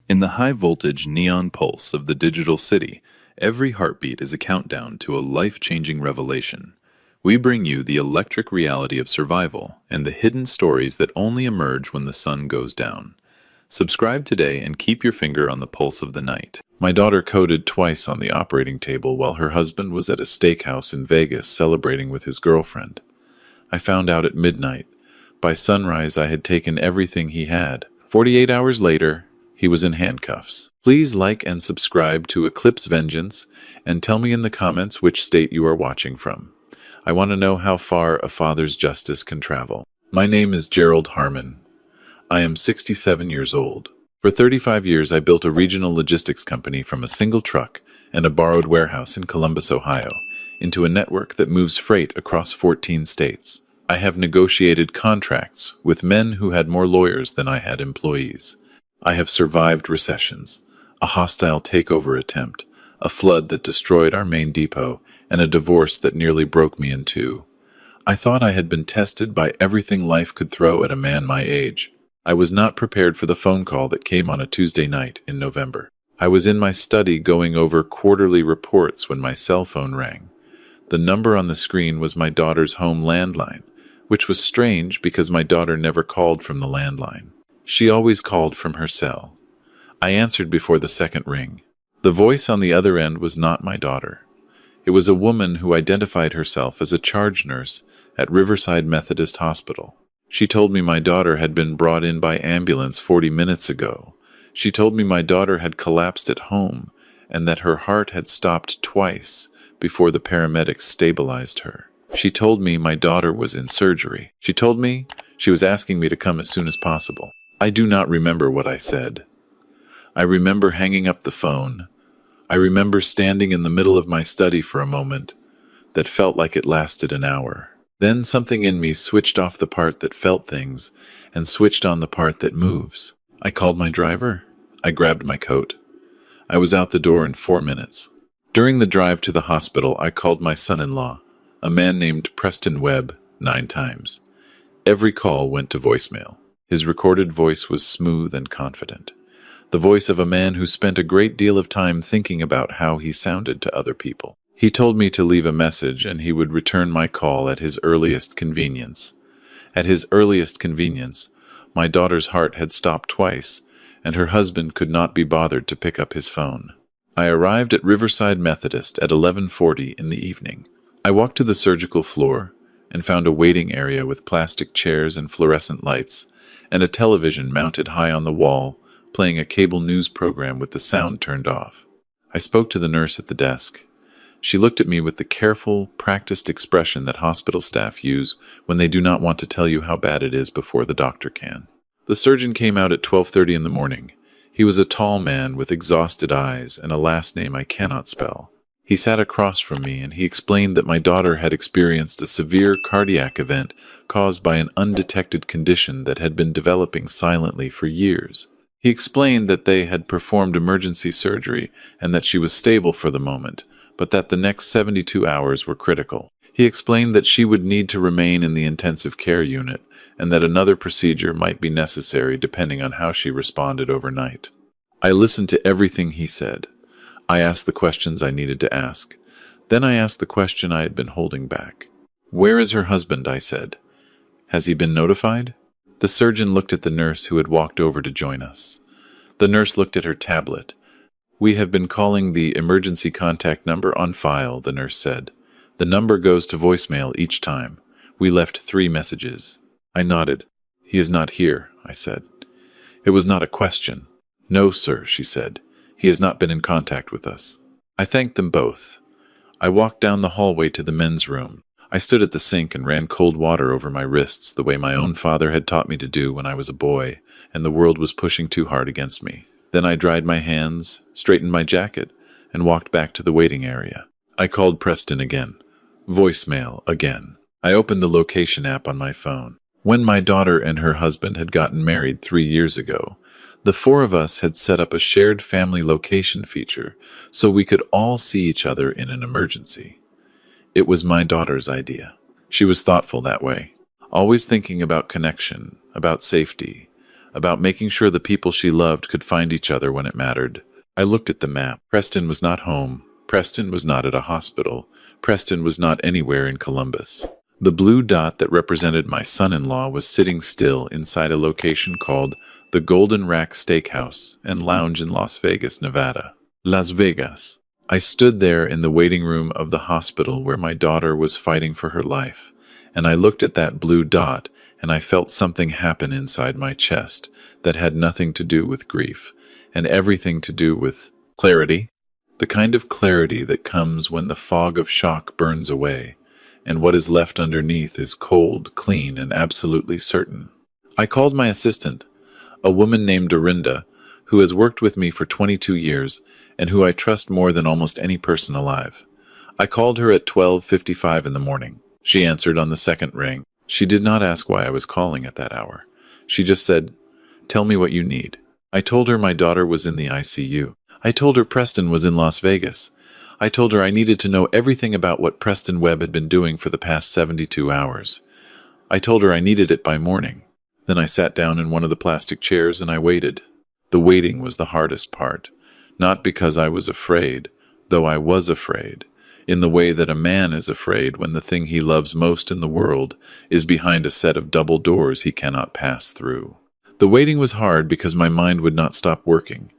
In the high-voltage neon pulse of the digital city, every heartbeat is a countdown to a life-changing revelation. We bring you the electric reality of survival and the hidden stories that only emerge when the sun goes down. Subscribe today and keep your finger on the pulse of the night. My daughter coded twice on the operating table while her husband was at a steakhouse in Vegas celebrating with his girlfriend. I found out at midnight. By sunrise, I had taken everything he had. 48 hours later, he was in handcuffs. Please like and subscribe to Eclipse Vengeance and tell me in the comments which state you are watching from. I want to know how far a father's justice can travel. My name is Gerald Harmon. I am 67 years old. For 35 years, I built a regional logistics company from a single truck and a borrowed warehouse in Columbus, Ohio, into a network that moves freight across 14 states. I have negotiated contracts with men who had more lawyers than I had employees. I have survived recessions, a hostile takeover attempt, a flood that destroyed our main depot, and a divorce that nearly broke me in two. I thought I had been tested by everything life could throw at a man my age. I was not prepared for the phone call that came on a Tuesday night in November. I was in my study going over quarterly reports when my cell phone rang. The number on the screen was my daughter's home landline, which was strange because my daughter never called from the landline. She always called from her cell. I answered before the second ring. The voice on the other end was not my daughter. It was a woman who identified herself as a charge nurse at Riverside Methodist Hospital. She told me my daughter had been brought in by ambulance 40 minutes ago. She told me my daughter had collapsed at home and that her heart had stopped twice before the paramedics stabilized her. She told me my daughter was in surgery. She told me she was asking me to come as soon as possible. I do not remember what I said. I remember hanging up the phone. I remember standing in the middle of my study for a moment that felt like it lasted an hour. Then something in me switched off the part that felt things and switched on the part that moves. I called my driver. I grabbed my coat. I was out the door in 4 minutes. During the drive to the hospital, I called my son-in-law, a man named Preston Webb, 9 times. Every call went to voicemail. His recorded voice was smooth and confident. The voice of a man who spent a great deal of time thinking about how he sounded to other people. He told me to leave a message and he would return my call at his earliest convenience. At his earliest convenience, my daughter's heart had stopped twice, and her husband could not be bothered to pick up his phone. I arrived at Riverside Methodist at 11:40 in the evening. I walked to the surgical floor and found a waiting area with plastic chairs and fluorescent lights, and a television mounted high on the wall, playing a cable news program with the sound turned off. I spoke to the nurse at the desk. She looked at me with the careful, practiced expression that hospital staff use when they do not want to tell you how bad it is before the doctor can. The surgeon came out at 12:30 in the morning. He was a tall man with exhausted eyes and a last name I cannot spell. He sat across from me and he explained that my daughter had experienced a severe cardiac event caused by an undetected condition that had been developing silently for years. He explained that they had performed emergency surgery and that she was stable for the moment, but that the next 72 hours were critical. He explained that she would need to remain in the intensive care unit and that another procedure might be necessary depending on how she responded overnight. I listened to everything he said. I asked the questions I needed to ask. Then I asked the question I had been holding back. "Where is her husband?" I said. "Has he been notified?" The surgeon looked at the nurse who had walked over to join us. The nurse looked at her tablet. "We have been calling the emergency contact number on file," the nurse said. "The number goes to voicemail each time. We left 3 messages." I nodded. "He is not here," I said. It was not a question. "No, sir," she said. "He has not been in contact with us." I thanked them both. I walked down the hallway to the men's room. I stood at the sink and ran cold water over my wrists the way my own father had taught me to do when I was a boy, and the world was pushing too hard against me. Then I dried my hands, straightened my jacket, and walked back to the waiting area. I called Preston again. Voicemail again. I opened the location app on my phone. When my daughter and her husband had gotten married 3 years ago, the 4 of us had set up a shared family location feature so we could all see each other in an emergency. It was my daughter's idea. She was thoughtful that way, always thinking about connection, about safety, about making sure the people she loved could find each other when it mattered. I looked at the map. Preston was not home. Preston was not at a hospital. Preston was not anywhere in Columbus. The blue dot that represented my son-in-law was sitting still inside a location called the Golden Rack Steakhouse and Lounge in Las Vegas, Nevada. Las Vegas. I stood there in the waiting room of the hospital where my daughter was fighting for her life, and I looked at that blue dot and I felt something happen inside my chest that had nothing to do with grief and everything to do with clarity. The kind of clarity that comes when the fog of shock burns away, and what is left underneath is cold, clean, and absolutely certain. I called my assistant, a woman named Dorinda, who has worked with me for 22 years and who I trust more than almost any person alive. I called her at 12:55 in the morning. She answered on the second ring. She did not ask why I was calling at that hour. She just said, "Tell me what you need." I told her my daughter was in the ICU. I told her Preston was in Las Vegas. I told her I needed to know everything about what Preston Webb had been doing for the past 72 hours. I told her I needed it by morning. Then I sat down in one of the plastic chairs and I waited. The waiting was the hardest part, not because I was afraid, though I was afraid, in the way that a man is afraid when the thing he loves most in the world is behind a set of double doors he cannot pass through. The waiting was hard because my mind would not stop working.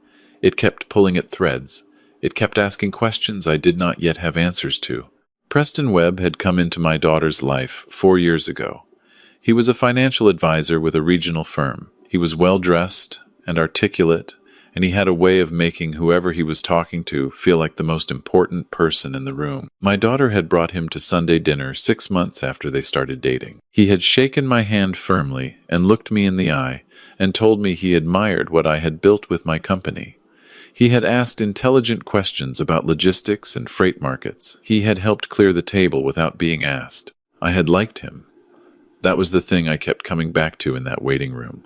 It kept pulling at threads. It kept asking questions I did not yet have answers to. Preston Webb had come into my daughter's life 4 years ago. He was a financial advisor with a regional firm. He was well-dressed and articulate, and he had a way of making whoever he was talking to feel like the most important person in the room. My daughter had brought him to Sunday dinner 6 months after they started dating. He had shaken my hand firmly and looked me in the eye and told me he admired what I had built with my company. He had asked intelligent questions about logistics and freight markets. He had helped clear the table without being asked. I had liked him. That was the thing I kept coming back to in that waiting room.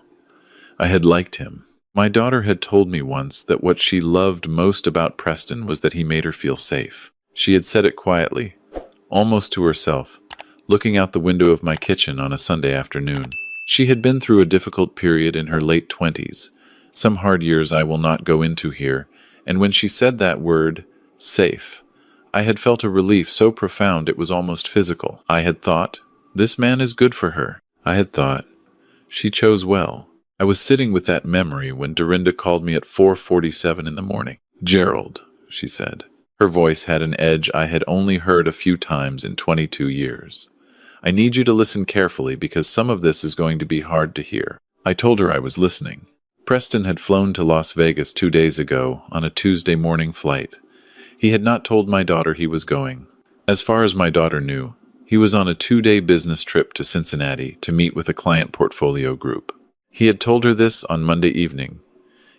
I had liked him. My daughter had told me once that what she loved most about Preston was that he made her feel safe. She had said it quietly, almost to herself, looking out the window of my kitchen on a Sunday afternoon. She had been through a difficult period in her late 20s, some hard years I will not go into here, and when she said that word, safe, I had felt a relief so profound it was almost physical. I had thought, this man is good for her. I had thought, she chose well. I was sitting with that memory when Dorinda called me at 4:47 in the morning. "Gerald," she said. Her voice had an edge I had only heard a few times in 22 years. "I need you to listen carefully because some of this is going to be hard to hear." I told her I was listening. Preston had flown to Las Vegas 2 days ago on a Tuesday morning flight. He had not told my daughter he was going. As far as my daughter knew, he was on a 2-day business trip to Cincinnati to meet with a client portfolio group. He had told her this on Monday evening.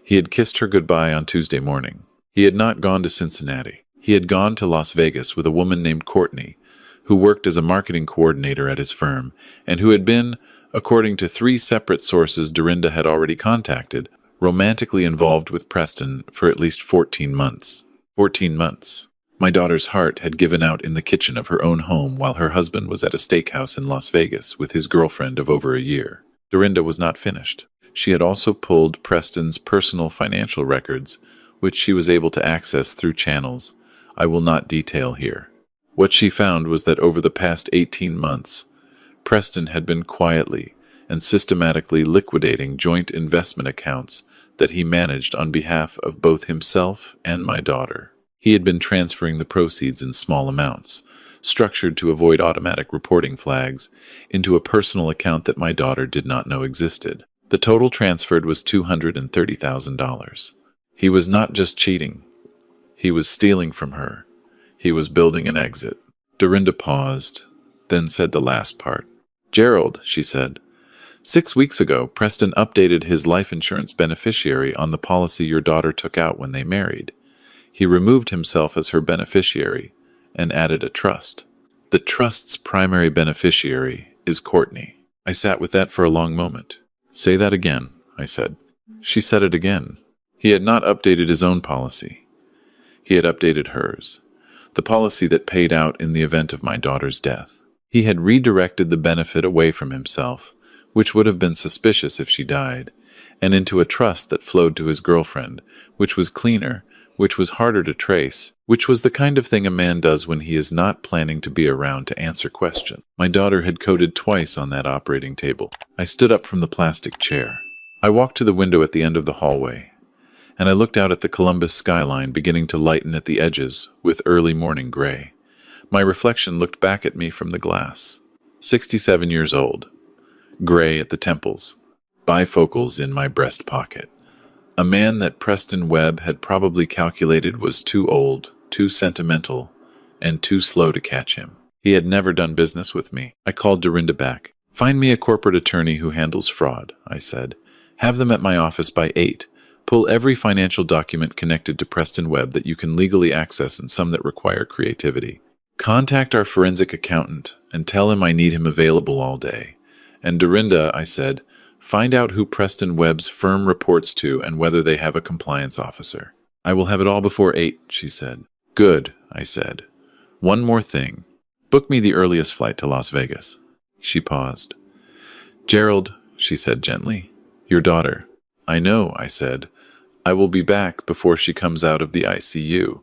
He had kissed her goodbye on Tuesday morning. He had not gone to Cincinnati. He had gone to Las Vegas with a woman named Courtney, who worked as a marketing coordinator at his firm, and who had been, according to 3 separate sources Dorinda had already contacted, romantically involved with Preston for at least 14 months. 14 months. My daughter's heart had given out in the kitchen of her own home while her husband was at a steakhouse in Las Vegas with his girlfriend of over a year. Dorinda was not finished. She had also pulled Preston's personal financial records, which she was able to access through channels I will not detail here. What she found was that over the past 18 months, Preston had been quietly and systematically liquidating joint investment accounts that he managed on behalf of both himself and my daughter. He had been transferring the proceeds in small amounts, structured to avoid automatic reporting flags, into a personal account that my daughter did not know existed. The total transferred was $230,000. He was not just cheating. He was stealing from her. He was building an exit. Dorinda paused, then said the last part. "Gerald," she said, 6 weeks ago, Preston updated his life insurance beneficiary on the policy your daughter took out when they married. He removed himself as her beneficiary and added a trust. The trust's primary beneficiary is Courtney. I sat with that for a long moment. "Say that again," I said. She said it again. He had not updated his own policy. He had updated hers, the policy that paid out in the event of my daughter's death. He had redirected the benefit away from himself, which would have been suspicious if she died, and into a trust that flowed to his girlfriend, which was cleaner, which was harder to trace, which was the kind of thing a man does when he is not planning to be around to answer questions. My daughter had coded twice on that operating table. I stood up from the plastic chair. I walked to the window at the end of the hallway, and I looked out at the Columbus skyline beginning to lighten at the edges with early morning gray. My reflection looked back at me from the glass. 67 years old, gray at the temples, bifocals in my breast pocket. A man that Preston Webb had probably calculated was too old, too sentimental, and too slow to catch him. He had never done business with me. I called Dorinda back. "Find me a corporate attorney who handles fraud," I said. "Have them at my office by 8. Pull every financial document connected to Preston Webb that you can legally access and some that require creativity. Contact our forensic accountant and tell him I need him available all day. And Dorinda," I said, "find out who Preston Webb's firm reports to and whether they have a compliance officer." "I will have it all before 8, she said. "Good," I said. "One more thing. Book me the earliest flight to Las Vegas." She paused. "Gerald," she said gently, "your daughter." "I know," I said. "I will be back before she comes out of the ICU.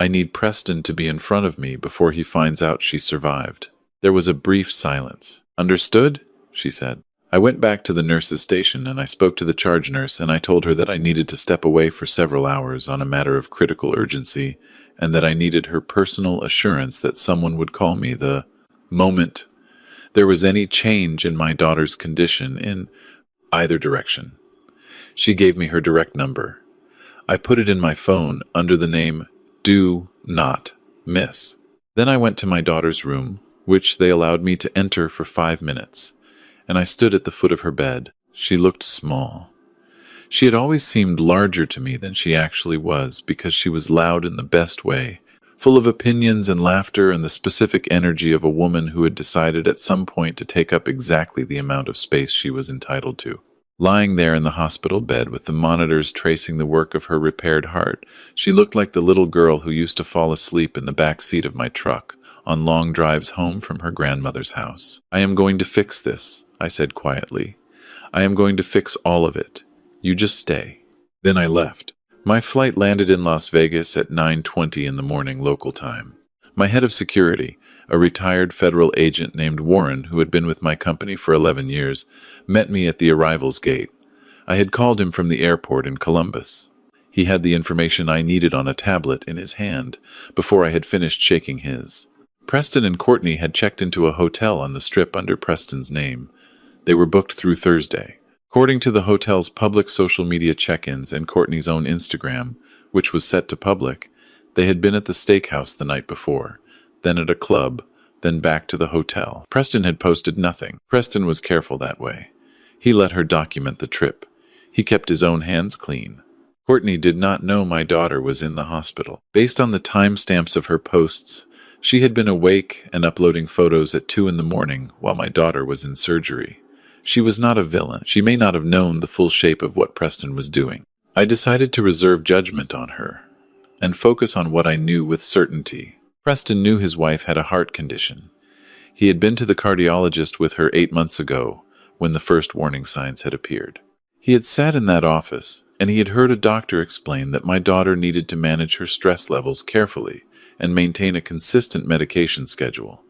I need Preston to be in front of me before he finds out she survived." There was a brief silence. "Understood?" she said. I went back to the nurse's station and I spoke to the charge nurse and I told her that I needed to step away for several hours on a matter of critical urgency and that I needed her personal assurance that someone would call me the moment there was any change in my daughter's condition in either direction. She gave me her direct number. I put it in my phone under the name Do Not Miss. Then I went to my daughter's room, which they allowed me to enter for 5 minutes. And I stood at the foot of her bed. She looked small. She had always seemed larger to me than she actually was because she was loud in the best way, full of opinions and laughter and the specific energy of a woman who had decided at some point to take up exactly the amount of space she was entitled to. Lying there in the hospital bed with the monitors tracing the work of her repaired heart, she looked like the little girl who used to fall asleep in the back seat of my truck on long drives home from her grandmother's house. "I am going to fix this," I said quietly. "I am going to fix all of it. You just stay." Then I left. My flight landed in Las Vegas at 9:20 in the morning local time. My head of security, a retired federal agent named Warren who had been with my company for 11 years, met me at the arrivals gate. I had called him from the airport in Columbus. He had the information I needed on a tablet in his hand before I had finished shaking his. Preston and Courtney had checked into a hotel on the Strip under Preston's name. They were booked through Thursday. According to the hotel's public social media check-ins and Courtney's own Instagram, which was set to public, they had been at the Steakhouse the night before, then at a club, then back to the hotel. Preston had posted nothing. Preston was careful that way. He let her document the trip. He kept his own hands clean. Courtney did not know my daughter was in the hospital. Based on the timestamps of her posts, she had been awake and uploading photos at 2 in the morning while my daughter was in surgery. She was not a villain. She may not have known the full shape of what Preston was doing. I decided to reserve judgment on her and focus on what I knew with certainty. Preston knew his wife had a heart condition. He had been to the cardiologist with her 8 months ago when the first warning signs had appeared. He had sat in that office and he had heard a doctor explain that my daughter needed to manage her stress levels carefully and maintain a consistent medication schedule.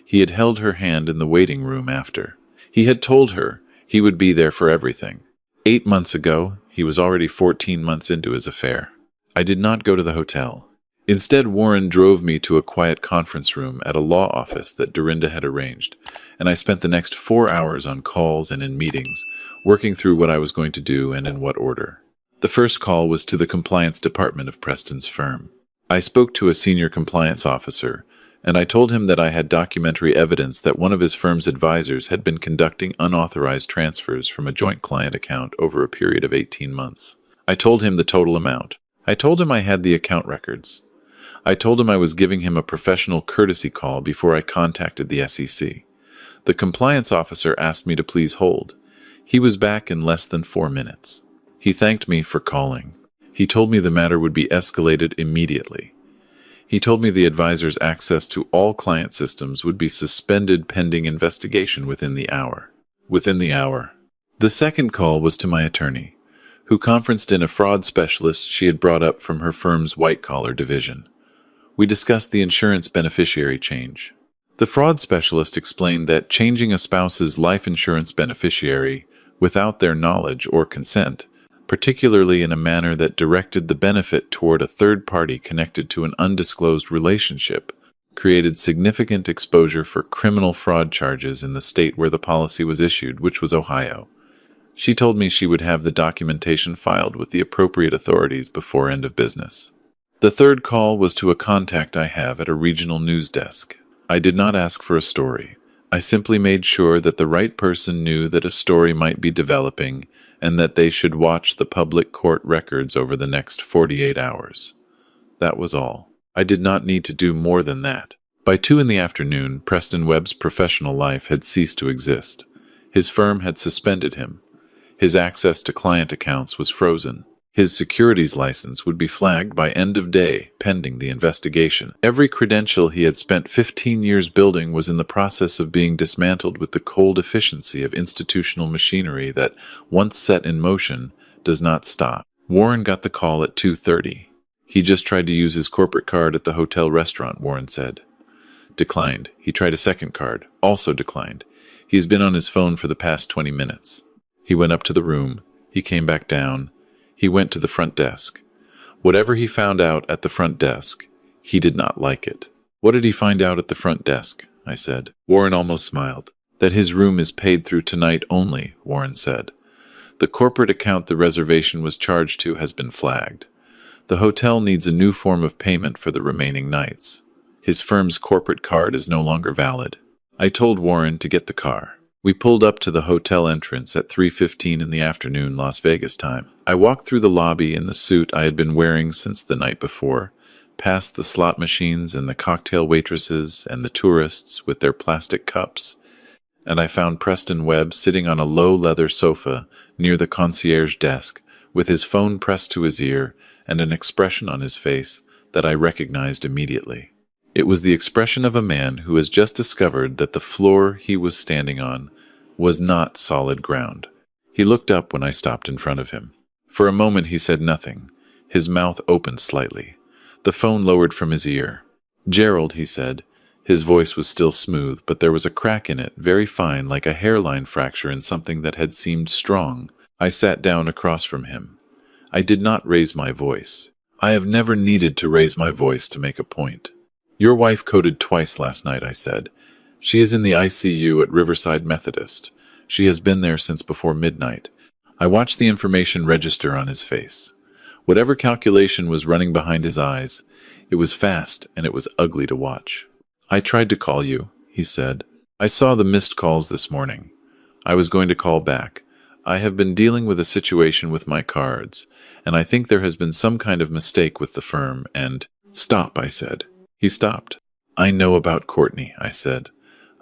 He had held her hand in the waiting room after. He had told her he would be there for everything. 8 months ago, he was already 14 months into his affair. I did not go to the hotel. Instead, Warren drove me to a quiet conference room at a law office that Dorinda had arranged, and I spent the next 4 hours on calls and in meetings, working through what I was going to do and in what order. The first call was to the compliance department of Preston's firm. I spoke to a senior compliance officer, and I told him that I had documentary evidence that one of his firm's advisors had been conducting unauthorized transfers from a joint client account over a period of 18 months. I told him the total amount. I told him I had the account records. I told him I was giving him a professional courtesy call before I contacted the SEC. The compliance officer asked me to please hold. He was back in less than 4 minutes. He thanked me for calling. He told me the matter would be escalated immediately. He told me the advisor's access to all client systems would be suspended pending investigation within the hour. Within the hour. The second call was to my attorney, who conferenced in a fraud specialist she had brought up from her firm's white-collar division. We discussed the insurance beneficiary change. The fraud specialist explained that changing a spouse's life insurance beneficiary without their knowledge or consent, particularly in a manner that directed the benefit toward a third party connected to an undisclosed relationship, created significant exposure for criminal fraud charges in the state where the policy was issued, which was Ohio. She told me she would have the documentation filed with the appropriate authorities before end of business. The third call was to a contact I have at a regional news desk. I did not ask for a story. I simply made sure that the right person knew that a story might be developing and that they should watch the public court records over the next 48 hours. That was all. I did not need to do more than that. By 2 in the afternoon, Preston Webb's professional life had ceased to exist. His firm had suspended him. His access to client accounts was frozen. His securities license would be flagged by end of day, pending the investigation. Every credential he had spent 15 years building was in the process of being dismantled with the cold efficiency of institutional machinery that, once set in motion, does not stop. Warren got the call at 2:30. He just tried to use his corporate card at the hotel restaurant, Warren said. Declined. He tried a second card. Also declined. He has been on his phone for the past 20 minutes. He went up to the room. He came back down. He went to the front desk. Whatever he found out at the front desk, he did not like it. What did he find out at the front desk? I said. Warren almost smiled. That his room is paid through tonight only, Warren said. The corporate account the reservation was charged to has been flagged. The hotel needs a new form of payment for the remaining nights. His firm's corporate card is no longer valid. I told Warren to get the car. We pulled up to the hotel entrance at 3:15 in the afternoon Las Vegas time. I walked through the lobby in the suit I had been wearing since the night before, past the slot machines and the cocktail waitresses and the tourists with their plastic cups, and I found Preston Webb sitting on a low leather sofa near the concierge desk with his phone pressed to his ear and an expression on his face that I recognized immediately. It was the expression of a man who has just discovered that the floor he was standing on was not solid ground. He looked up when I stopped in front of him. For a moment he said nothing. His mouth opened slightly. The phone lowered from his ear. "Gerald," he said. His voice was still smooth, but there was a crack in it, very fine, like a hairline fracture in something that had seemed strong. I sat down across from him. I did not raise my voice. I have never needed to raise my voice to make a point. "Your wife coded twice last night," I said. "She is in the ICU at Riverside Methodist. She has been there since before midnight." I watched the information register on his face. Whatever calculation was running behind his eyes, it was fast and it was ugly to watch. "I tried to call you," he said. "I saw the missed calls this morning. I was going to call back. I have been dealing with a situation with my cards, and I think there has been some kind of mistake with the firm, and—" "Stop," I said. He stopped. "I know about Courtney," I said.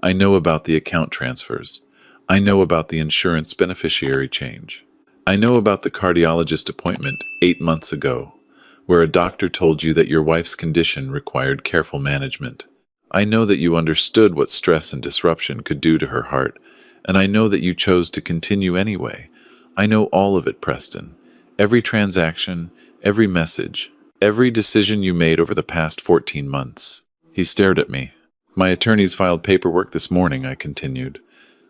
"I know about the account transfers. I know about the insurance beneficiary change. I know about the cardiologist appointment 8 months ago, where a doctor told you that your wife's condition required careful management. I know that you understood what stress and disruption could do to her heart, and I know that you chose to continue anyway. I know all of it, Preston. Every transaction, every message, every decision you made over the past 14 months. He stared at me. "My attorneys filed paperwork this morning," I continued.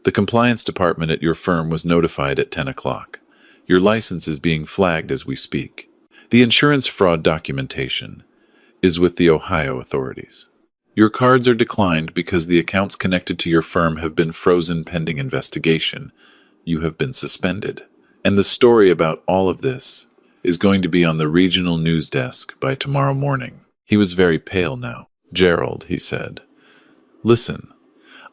"The compliance department at your firm was notified at 10 o'clock. Your license is being flagged as we speak. The insurance fraud documentation is with the Ohio authorities. Your cards are declined because the accounts connected to your firm have been frozen pending investigation. You have been suspended. And the story about all of this is going to be on the regional news desk by tomorrow morning." He was very pale now. "Gerald," he said, "listen,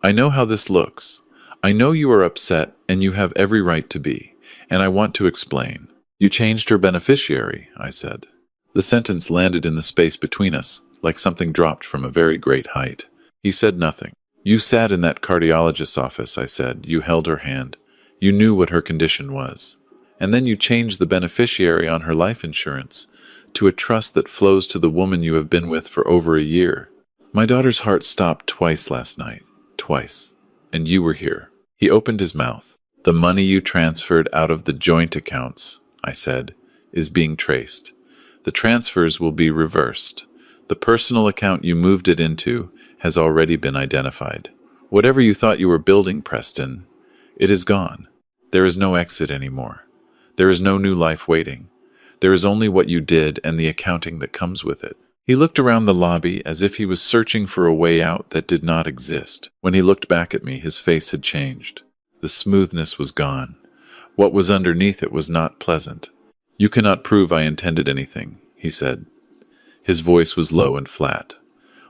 I know how this looks. I know you are upset, and you have every right to be, and I want to explain. You changed her beneficiary," I said. The sentence landed in the space between us, like something dropped from a very great height. He said nothing. "You sat in that cardiologist's office," I said. "You held her hand. You knew what her condition was. And then you changed the beneficiary on her life insurance to a trust that flows to the woman you have been with for over a year. My daughter's heart stopped twice last night. Twice. And you were here." He opened his mouth. The money you transferred out of the joint accounts, I said, is being traced. The transfers will be reversed. The personal account you moved it into has already been identified. Whatever you thought you were building, Preston, it is gone. There is no exit anymore. There is no new life waiting. There is only what you did and the accounting that comes with it. He looked around the lobby as if he was searching for a way out that did not exist. When he looked back at me, his face had changed. The smoothness was gone. What was underneath it was not pleasant. You cannot prove I intended anything, he said. His voice was low and flat.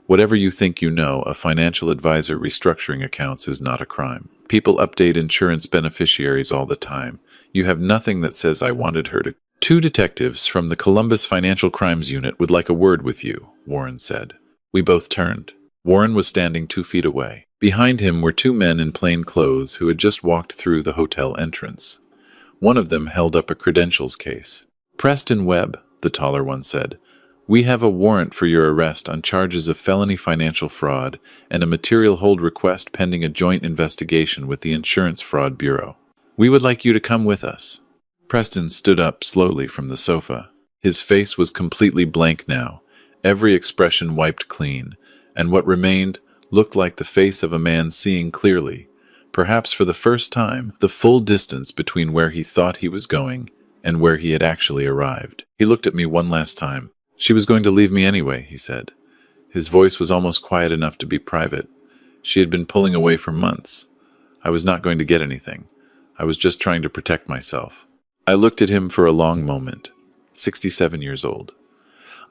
Whatever you think you know, a financial advisor restructuring accounts is not a crime. People update insurance beneficiaries all the time. You have nothing that says I wanted her to. 2 detectives from the Columbus Financial Crimes Unit would like a word with you, Warren said. We both turned. Warren was standing 2 feet away. Behind him were 2 men in plain clothes who had just walked through the hotel entrance. One of them held up a credentials case. Preston Webb, the taller one said, we have a warrant for your arrest on charges of felony financial fraud and a material hold request pending a joint investigation with the Insurance Fraud Bureau. We would like you to come with us. Preston stood up slowly from the sofa. His face was completely blank now, every expression wiped clean, and what remained looked like the face of a man seeing clearly, perhaps for the first time, the full distance between where he thought he was going and where he had actually arrived. He looked at me one last time. She was going to leave me anyway, he said. His voice was almost quiet enough to be private. She had been pulling away for months. I was not going to get anything. I was just trying to protect myself. I looked at him for a long moment. 67 years old.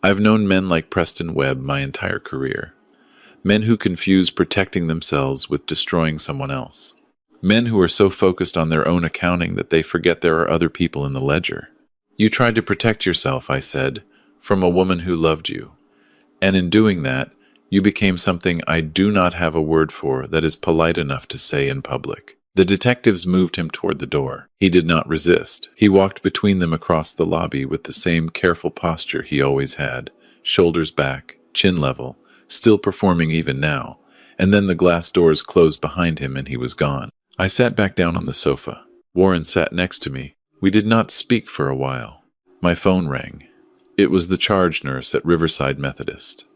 I've known men like Preston Webb my entire career. Men who confuse protecting themselves with destroying someone else. Men who are so focused on their own accounting that they forget there are other people in the ledger. You tried to protect yourself, I said, from a woman who loved you. And in doing that, you became something I do not have a word for that is polite enough to say in public. The detectives moved him toward the door. He did not resist. He walked between them across the lobby with the same careful posture he always had, shoulders back, chin level, still performing even now, and then the glass doors closed behind him and he was gone. I sat back down on the sofa. Warren sat next to me. We did not speak for a while. My phone rang. It was the charge nurse at Riverside Methodist.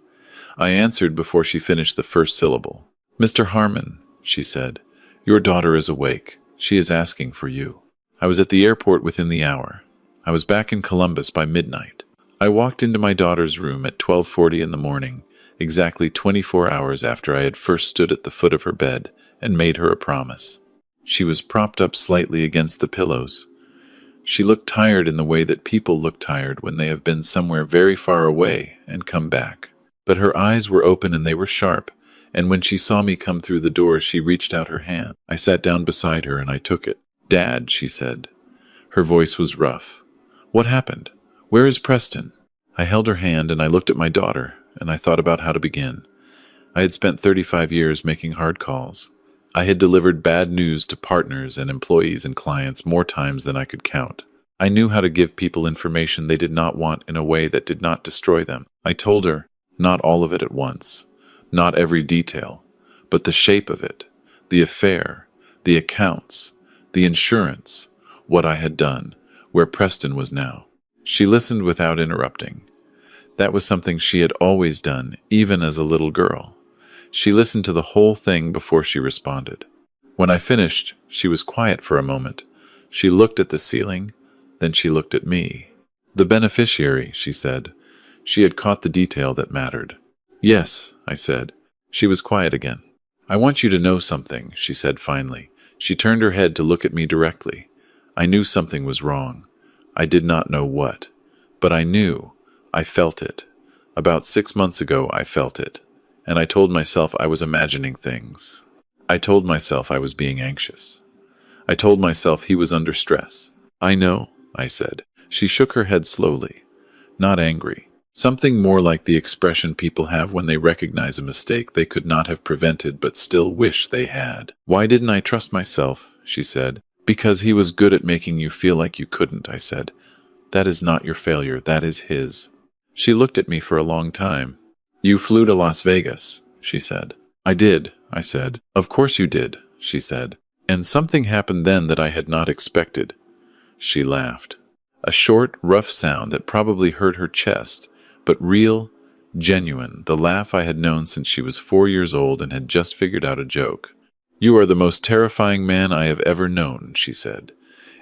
I answered before she finished the first syllable. Mr. Harmon, she said, your daughter is awake. She is asking for you. I was at the airport within the hour. I was back in Columbus by midnight. I walked into my daughter's room at 12:40 in the morning, exactly 24 hours after I had first stood at the foot of her bed and made her a promise. She was propped up slightly against the pillows. She looked tired in the way that people look tired when they have been somewhere very far away and come back. But her eyes were open and they were sharp, and when she saw me come through the door, she reached out her hand. I sat down beside her and I took it. Dad, she said. Her voice was rough. What happened? Where is Preston? I held her hand and I looked at my daughter, and I thought about how to begin. I had spent 35 years making hard calls. I had delivered bad news to partners and employees and clients more times than I could count. I knew how to give people information they did not want in a way that did not destroy them. I told her, not all of it at once, not every detail, but the shape of it, the affair, the accounts, the insurance, what I had done, where Preston was now. She listened without interrupting. That was something she had always done, even as a little girl. She listened to the whole thing before she responded. When I finished, she was quiet for a moment. She looked at the ceiling, then she looked at me. The beneficiary, she said. She had caught the detail that mattered. Yes, I said. She was quiet again. I want you to know something, she said finally. She turned her head to look at me directly. I knew something was wrong. I did not know what. But I knew. I felt it. About 6 months ago, I felt it. And I told myself I was imagining things. I told myself I was being anxious. I told myself he was under stress. I know, I said. She shook her head slowly. Not angry. Something more like the expression people have when they recognize a mistake they could not have prevented but still wish they had. Why didn't I trust myself? She said. Because he was good at making you feel like you couldn't, I said. That is not your failure, that is his. She looked at me for a long time. You flew to Las Vegas, she said. I did, I said. Of course you did, she said. And something happened then that I had not expected. She laughed. A short, rough sound that probably hurt her chest, but real, genuine, the laugh I had known since she was 4 years old and had just figured out a joke. "You are the most terrifying man I have ever known," she said,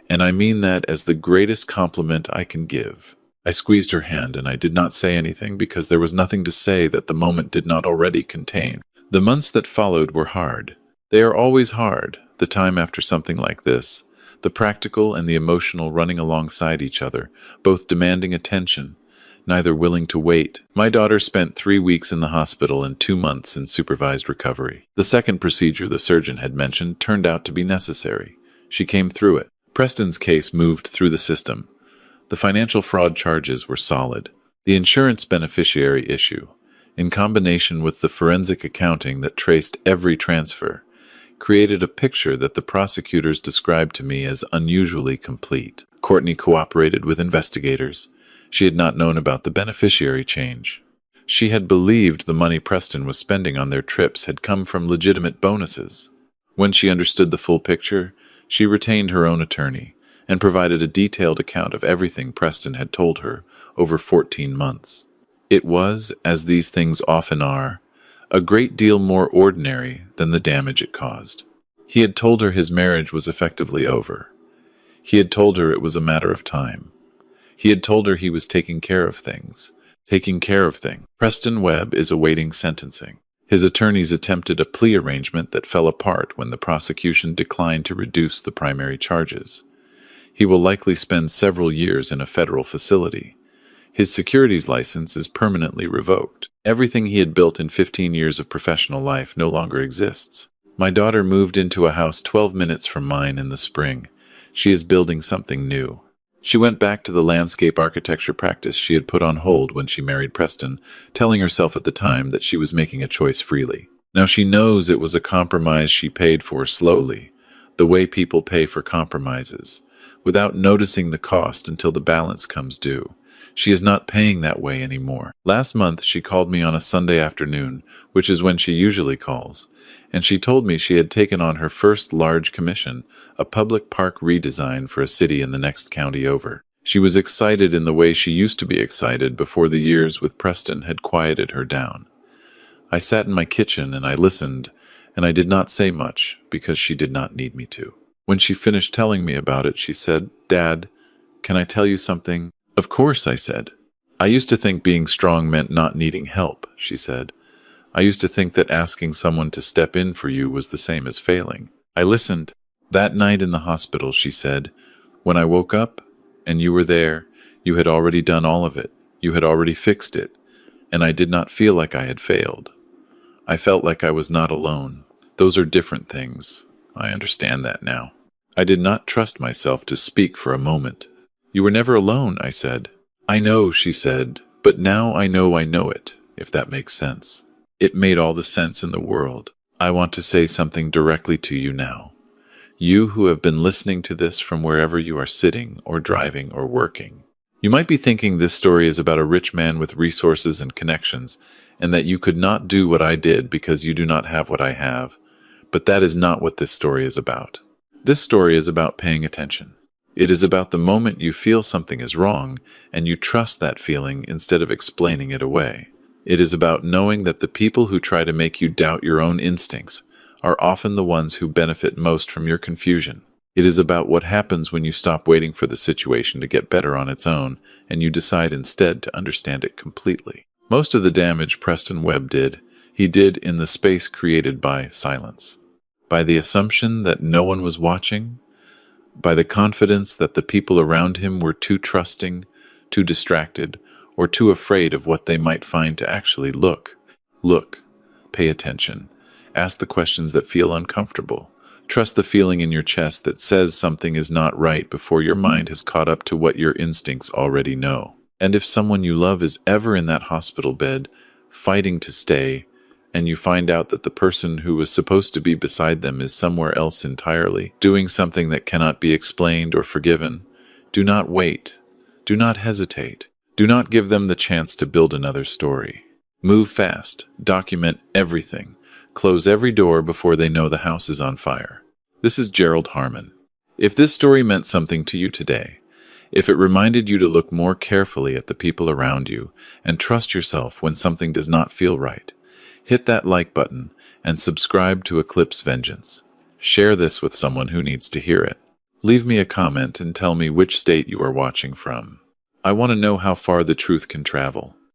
"and I mean that as the greatest compliment I can give." I squeezed her hand, and I did not say anything because there was nothing to say that the moment did not already contain. The months that followed were hard. They are always hard, the time after something like this, the practical and the emotional running alongside each other, both demanding attention, neither willing to wait. My daughter spent 3 weeks in the hospital and 2 months in supervised recovery. The second procedure the surgeon had mentioned turned out to be necessary. She came through it. Preston's case moved through the system. The financial fraud charges were solid. The insurance beneficiary issue, in combination with the forensic accounting that traced every transfer, created a picture that the prosecutors described to me as unusually complete. Courtney cooperated with investigators. She had not known about the beneficiary change. She had believed the money Preston was spending on their trips had come from legitimate bonuses. When she understood the full picture, she retained her own attorney and provided a detailed account of everything Preston had told her over 14 months. It was, as these things often are, a great deal more ordinary than the damage it caused. He had told her his marriage was effectively over. He had told her it was a matter of time. He had told her he was taking care of things. Preston Webb is awaiting sentencing. His attorneys attempted a plea arrangement that fell apart when the prosecution declined to reduce the primary charges. He will likely spend several years in a federal facility. His securities license is permanently revoked. Everything he had built in 15 years of professional life no longer exists. My daughter moved into a house 12 minutes from mine in the spring. She is building something new. She went back to the landscape architecture practice she had put on hold when she married Preston, telling herself at the time that she was making a choice freely. Now she knows it was a compromise she paid for slowly, the way people pay for compromises, without noticing the cost until the balance comes due. She is not paying that way anymore. Last month she called me on a Sunday afternoon, which is when she usually calls, and she told me she had taken on her first large commission, a public park redesign for a city in the next county over. She was excited in the way she used to be excited before the years with Preston had quieted her down. I sat in my kitchen and I listened, and I did not say much because she did not need me to. When she finished telling me about it, she said, "Dad, can I tell you something?" "Of course," I said. "I used to think being strong meant not needing help," she said. "I used to think that asking someone to step in for you was the same as failing." I listened. "That night in the hospital," she said, "when I woke up and you were there, you had already done all of it. You had already fixed it. And I did not feel like I had failed. I felt like I was not alone. Those are different things. I understand that now." I did not trust myself to speak for a moment. "You were never alone," I said. "I know," she said, "but now I know it, if that makes sense." It made all the sense in the world. I want to say something directly to you now. You who have been listening to this from wherever you are sitting or driving or working. You might be thinking this story is about a rich man with resources and connections, and that you could not do what I did because you do not have what I have. But that is not what this story is about. This story is about paying attention. It is about the moment you feel something is wrong, and you trust that feeling instead of explaining it away. It is about knowing that the people who try to make you doubt your own instincts are often the ones who benefit most from your confusion. It is about what happens when you stop waiting for the situation to get better on its own, and you decide instead to understand it completely. Most of the damage Preston Webb did, he did in the space created by silence. By the assumption that no one was watching, by the confidence that the people around him were too trusting, too distracted, or too afraid of what they might find to actually look. Look, pay attention, ask the questions that feel uncomfortable. Trust the feeling in your chest that says something is not right before your mind has caught up to what your instincts already know. And if someone you love is ever in that hospital bed, fighting to stay, and you find out that the person who was supposed to be beside them is somewhere else entirely, doing something that cannot be explained or forgiven, do not wait. Do not hesitate. Do not give them the chance to build another story. Move fast. Document everything. Close every door before they know the house is on fire. This is Gerald Harmon. If this story meant something to you today, if it reminded you to look more carefully at the people around you and trust yourself when something does not feel right, hit that like button and subscribe to Eclipse Vengeance. Share this with someone who needs to hear it. Leave me a comment and tell me which state you are watching from. I want to know how far the truth can travel.